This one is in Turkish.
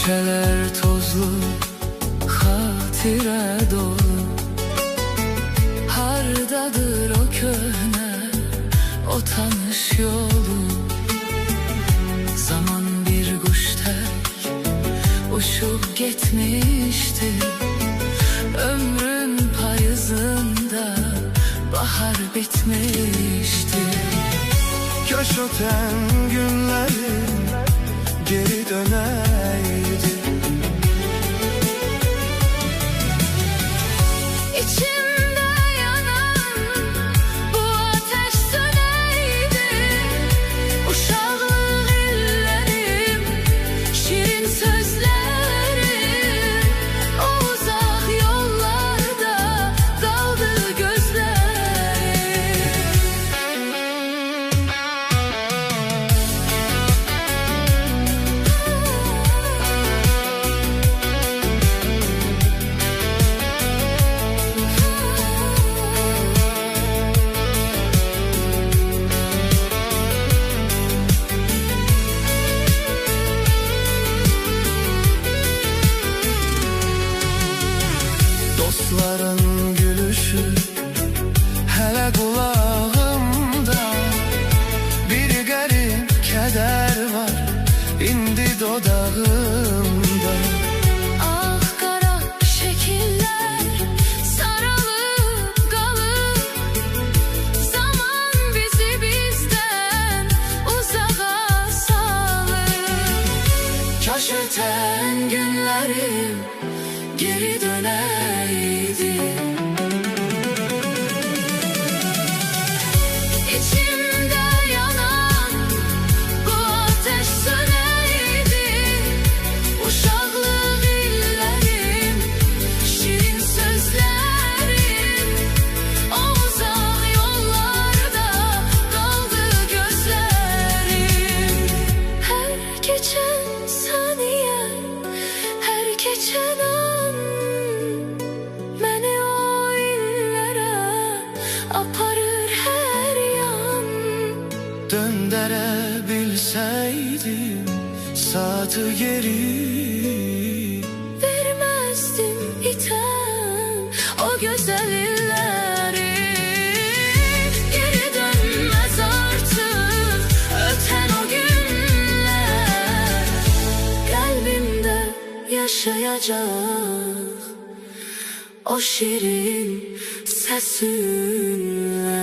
Köşeler tozlu, hatire dolu. Hardadır o köhne, o tanış yolu. Zaman bir kuş tek uçup gitmişti. Ömrün payızında bahar bitmişti. Kaş öten günlerim geri döneydi. İçimde yanan bu ateş söneydi. Uşaklık illerim, şirin sözlerim, o uzak yollarda daldı gözlerim. Dostların gülüşü hele kulağımda. Bir garip keder var indi dodağımda. Ah kara şekiller sarılıp kalıp, zaman bizi bizden uzağa salır. Kaş öten günlerim geri döneydi. İçimde yanan bu ateş söneydi. Uşaklık illerim, şirin sözlerim, o uzak yollarda kaldı gözlerim. Her geçen saniye, her geçen an beni o illere aparır her yan. Döndürebilseydim saati geri, Vermezdim iten o güzel illeri. Geri dönmez artık öten o günler. Kalbimde yaşayacak o şirin sesinle.